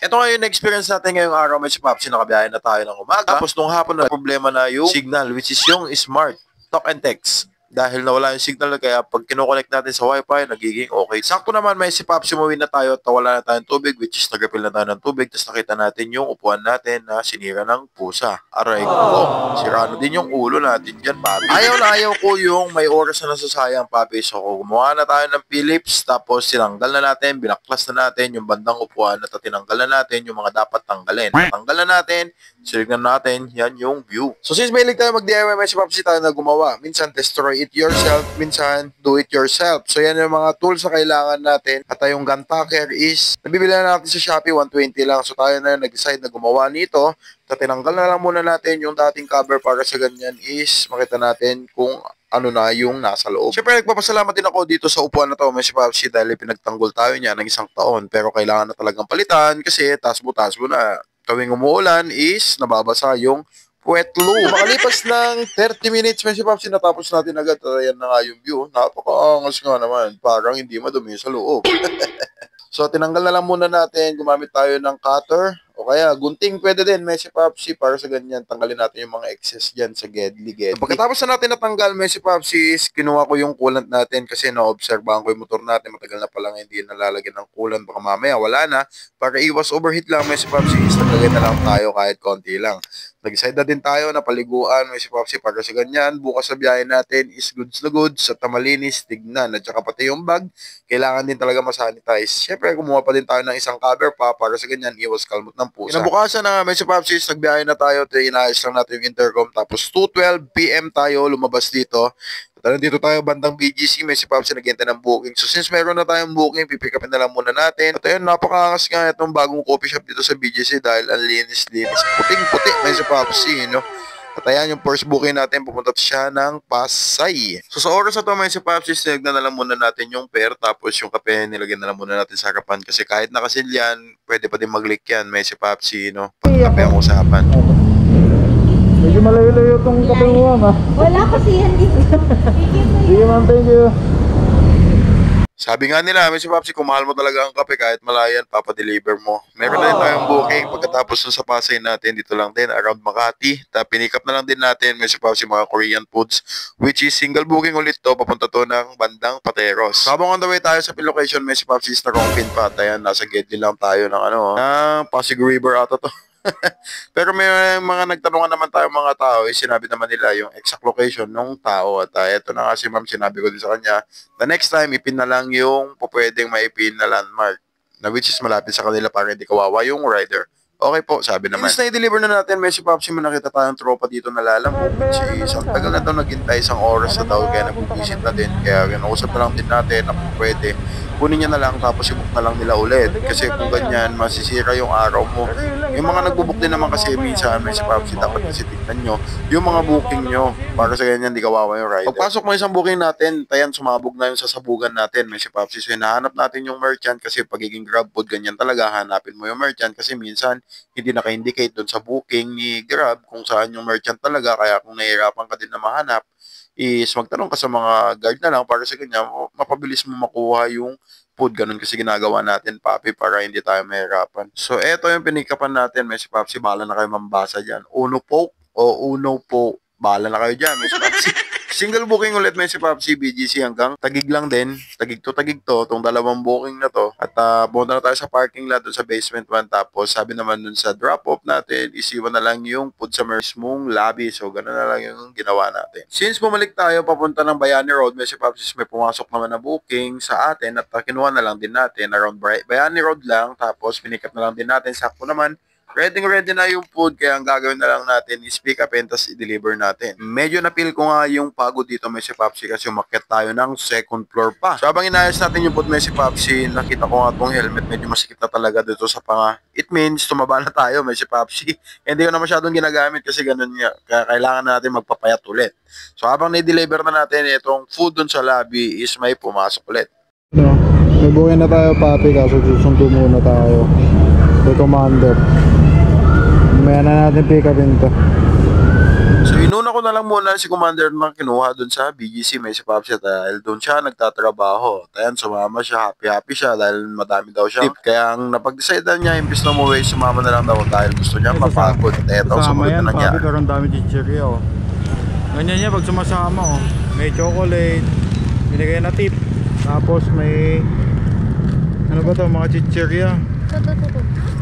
Ito ngayon na-experience natin ngayong araw, may si Popsi, nakabiyahe na tayo ng umaga. Tapos nung hapon na problema na yung signal, which is yung smart talk and text. Dahil nawala yung signal, kaya pag kinoconnect natin sa wifi, nagiging okay. Sakto naman, may si Popsi, umuwi na tayo at wala na tayong tubig, which is nag-refill na tayo ng tubig. Tapos nakita natin yung upuan natin na sinira ng pusa. Aray ko, sirano din yung ulo natin dyan, papi. Ayaw na ayaw ko yung may oras na nasasayang, papi. So gumawa na tayo ng Philips, tapos sinanggal na natin, binaklas na natin yung bandang upuan at tinanggal na natin yung mga dapat tanggalin. Tanggal na natin, silignan natin, yan yung view. So since may tayo mag-DIY, may si Popsi tayo na gumawa. Minsan destroy it yourself, minsan do it yourself. So yan yung mga tools na kailangan natin. At yung gun packer is nabibili na natin sa Shopee, 120 lang. So tayo na nag-decide na gumawa nito. Tinanggal na lang muna natin yung dating cover para sa ganyan is makita natin kung ano na yung nasa loob. Siyempre nagpapasalamat din ako dito sa upuan na to, may si Popsi, dahil pinagtanggol tayo niya ng 1 taon. Pero kailangan na talagang palitan kasi tasbo-tasbo na. Tuwing umuulan is nababasa yung puwet loo. Makalipas ng 30 minutes, may si Popsi, natapos natin agad. Ayan na nga yung view. Napaka-angas nga naman. Parang hindi madumi sa loob. So, tinanggal na lang muna natin. Gumamit tayo ng cutter. O kaya, gunting pwede din, may si Popsi, para sa ganyan. Tanggalin natin yung mga excess dyan sa gedli. So, pagkatapos na natin natanggal, may si Popsi, kinuha ko yung coolant natin kasi na-obserbahan ko yung motor natin. Matagal na palang hindi nalalagyan ng coolant. Baka mamaya wala na. Para iwas overheat lang, may si Popsi, naglagay na lang tayo kahit konti lang. Nag-decide na din tayo na paliguan, may si Popsi, para sa ganyan. Bukas sa biyahe natin is goods na goods at malinis, tignan. At saka pati yung bag, kailangan din talaga masanitize. Siyempre, kumuha pa din tayo ng isang cover pa para sa ganyan, iwas kalmot ng pusa. Kinabukasan na nga, may si Popsi, nagbiyahe na tayo. Inaayos lang natin yung intercom. Tapos 2:12 PM tayo lumabas dito. Dito tayo bandang BGC, may si Popsi naghihintay ng booking. So since meron na tayong booking, pipick upin na lang muna natin. At ayun, napakaangas nga itong bagong coffee shop dito sa BGC dahil ang linis-linis. Puting-puti may si Popsi, no? At ayan yung first booking natin, pupunta siya ng Pasay. So sa oras na to, may si Popsi, sinignan na lang muna natin yung pair, tapos yung kape nilagyan na lang muna natin sa harapan. Kasi kahit nakasil yan, pwede pa din mag-leak yan, may si Popsi, no? Pagkape ang usapan. Medyo malayo-layo itong kape mo, ma. Wala kasi yan dito. Sige, ma'am, thank you. Sabi nga nila, may si Popsi, kung mahal mo talaga ang kape, kahit malayan, papadeliver mo. Meron na rin tayong booking. Pagkatapos nun sa Pasay natin, dito lang din, around Makati. Pinik up na lang din natin, may si Popsi, mga Korean foods, which is single booking ulit to, papunta to ng bandang Pateros. So, habang on the way tayo sa location, may si Popsi, na Rongpin pa. At ayan, nasa Gedli lang tayo ng Pasig River ata to. Pero may mga nagtanungan naman tayo mga tao, sinabi naman nila yung exact location ng tao. At ito na nga si ma'am, sinabi ko din sa kanya, the next time ipin na lang yung pwedeng maipin na landmark, na which is malapit sa kanila para hindi kawawa yung rider. Okay po, sabi naman. Since na-deliver na natin, may si Popsi, nakita tayong tropa dito na lalamog. Isang tagal na daw naghintay, 1 oras na daw, kaya nag-visit na din. Kaya nausap na lang din natin na kung pwede, kunin niya na lang tapos i-book na lang nila ulit. Kasi kung ganyan, masisira yung araw mo. Yung mga nagbo-book din naman kasi minsan, may si Popsi, dapat kasi tignan nyo yung mga booking nyo para sa ganyan, di kawawa yung rider. Pagpasok mo isang booking natin, tayan, sumabog na yung sasabugan natin, may si Popsi. So hinahanap natin yung merchant kasi pagiging grab food, ganyan talaga, hanapin mo yung merchant kasi minsan hindi naka-indicate doon sa booking ni Grab kung saan yung merchant talaga. Kaya kung nahihirapan ka din na mahanap, is magtanong ka sa mga guard na lang para sa ganyan, mapabilis mo makuha yung food. Ganun kasi ginagawa natin, papi, para hindi tayo mahirapan. So, eto yung pinikapan natin. May si Popsi, bahala na kayo mambasa dyan. Uno po o uno po, bahala na kayo dyan. May si Popsi. Single booking ulit, may si Popsi, BGC hanggang Tagig lang din. Tagig to, itong dalawang booking na to. At pumunta na tayo sa parking lot doon sa basement 1. Tapos sabi naman dun sa drop-off natin, isiwan na lang yung food sa mismong lobby. So, ganun na lang yung ginawa natin. Since bumalik tayo papunta ng Bayani Road, may si Popsi, may pumasok naman na booking sa atin at kinuha na lang din natin around Bayani Road lang. Tapos pinik up na lang din natin. Sakto naman, ready na yung food, kaya ang gagawin na lang natin is pick up and tas i-deliver natin. Medyo napil ko nga yung pagod dito, may si Popsi, kasi umakyat tayo ng 2nd floor pa. So habang inayos natin yung food, may si Popsi, nakita ko nga itong helmet, medyo masikip na talaga dito sa panga. It means tumaba na tayo, may si Popsi. Hindi ko na masyadong ginagamit kasi ganun nga, kaya kailangan natin magpapayat ulit. So habang na-deliver na natin itong food dun sa lobby is may pumasok ulit. May buhay na tayo, papi, kaso susundo muna tayo kay Commander. Mamaya na natin pick upin to. So inuna ko na lang muna si Commander na kinuha dun sa BGC may si Popsi dahil dun siya nagtatrabaho. Ayan, sumama siya, happy siya dahil madami daw siya tip. Kaya ang napag-decide niya, imbis na umuwi, sumama na lang daw dahil gusto niya mapagod. Eto, sumunod na lang niya. Pero ang dami chichirya oh. Ganyan niya pag sumasama oh. May chocolate, binigay na tip. Tapos may ano ba to, mga chichirya.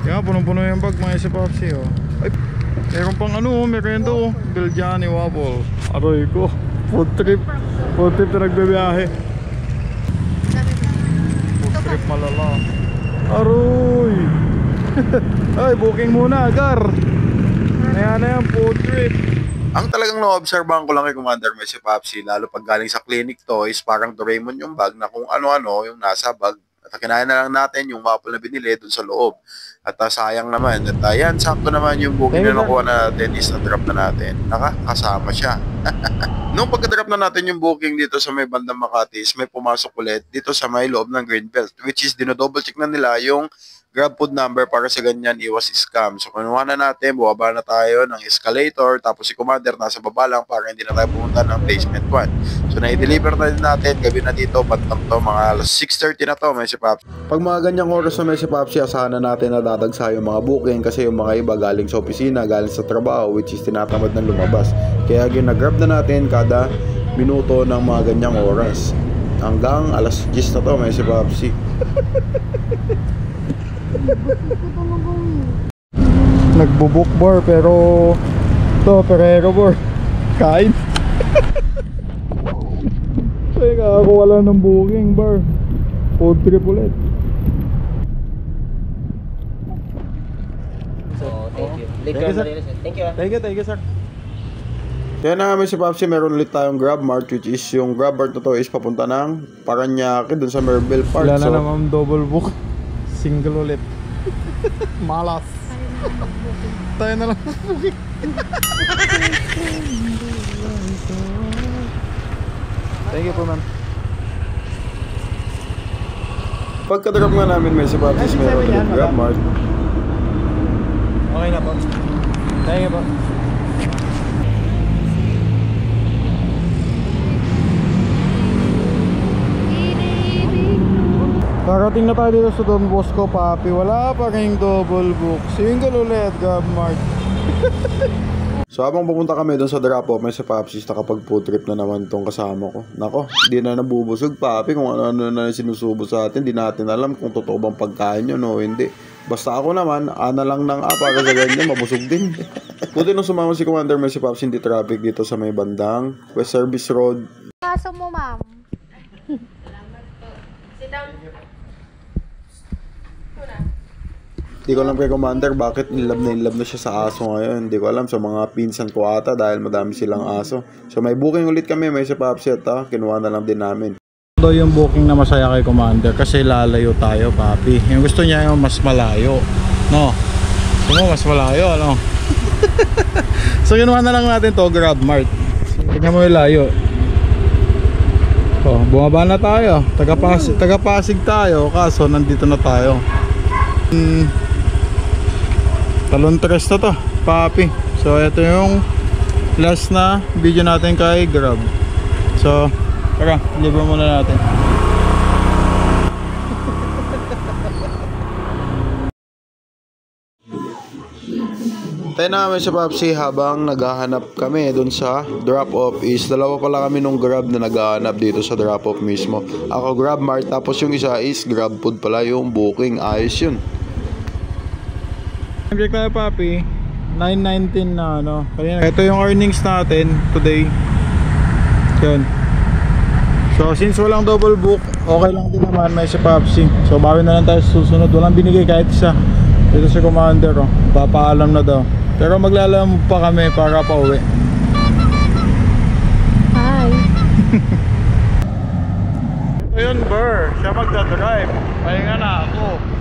Kaya punong-puno yung bag mga si Popsi oh. Ay, meron pang ano, merendo, Belgiani Wobble. Aroy ko, food trip na nagbibiyahe. Food trip malala. Aroy. Ay, booking muna, Gar. Ayan na yan, food trip. Ang talagang na-obserbahan ko lang kay Commander may si Popsi, lalo pag galing sa clinic toys, parang Doraemon yung bag na kung ano-ano yung nasa bag. At kinain na lang natin yung waffle na binili dun sa loob. At sayang naman. At yan, sakto naman yung booking na nakuha natin is na-drop na natin. Nakakasama siya. Nung pagka-drop na natin yung booking dito sa may bandang Makati, may pumasok ulit dito sa may loob ng Greenbelt, which is dinodouble check na nila yung Grab food number para sa ganyan iwas scam. So kinuha na natin, bumaba na tayo ng escalator, tapos si Commander nasa baba lang para hindi na tayo pumunta ng basement 1. So na-deliver na din natin, gabi na dito, bantang to, mga 6:30 na to, may si Popsi. Pag mga ganyang oras na may si Popsi, asahan na natin na dadagsa yung mga booking kasi yung mga iba galing sa opisina, galing sa trabaho, which is tinatamad ng lumabas. Kaya gina-grab na natin kada minuto ng mga ganyang oras. Hanggang alas 10 na to, may si Popsi. Nagbubuk bar pero to Ferrero bar kain. Teka ako wala ng booking bar. Food trip ulit. So, thank you. Thank you sir. Kaya na kami si Popsi, meron ulit tayong Grab Mart, which is yung Grab Mart na to is papunta ng Paranaque dun sa Merville Park. Wala na naman double book. Single ulit. Malas. Tayo na lang. Thank you po ma'am. Pagka-drop nga namin may si Popsi, meron ulit Grab Mart. Okay na po. Thank you po. Karating na tayo dito sa Don Bosco, papi. Wala pa ring double book. Single ulit, Grab Mart. So habang pupunta kami doon sa drop-off, may si Popsi, nakapag food trip na naman tong kasama ko. Nako, di na nabubusog, papi. Kung ano-ano na sinusubo sa atin, di natin alam kung totoo bang pagkain yun o hindi. Basta ako naman, ana lang ng para sa ganyan, mabusog din. Buti nung sumama si Commander, may si Popsi, hindi traffic dito sa may bandang West Service Road. Kaso mo, ma'am. Hindi ko alam kay Commander bakit in love na siya sa aso ngayon. Hindi ko alam sa mga pinsan ko ata dahil madami silang aso. So may booking ulit kami, may si Popsi at kinuha na lang din namin. Ito yung booking na masaya kay Commander kasi lalayo tayo, papi. Yung gusto niya yung mas malayo. No? Gusto mo mas malayo, ano? So kinuha na lang natin to, Grab Mart. Tignan mo yung layo. Oh, bumaba na tayo. Taga-Pasig tayo, kaso nandito na tayo. Talon 3 na to, papi. So ito yung last na video natin kay Grab. So tara, libre muna natin. Tayo namin sa Popsi habang naghahanap kami dun sa drop-off is dalawa pala kami nung Grab na naghahanap dito sa drop-off mismo. Ako Grab Mart, tapos yung isa is Grab Food pala yung booking. Ayos yun. Check tayo, papi. 9:19 na ano. Ito yung earnings natin today. Yun. So since walang double book, okay lang din naman may si Popsi. So bawi na lang tayo sa susunod. Walang binigay kahit isa. Dito si Commander, oh. Papaalam na daw. Pero maglalam pa kami para pauwi. Hi. Ayun, Burr. Siya magdadrive. Pahinga na ako.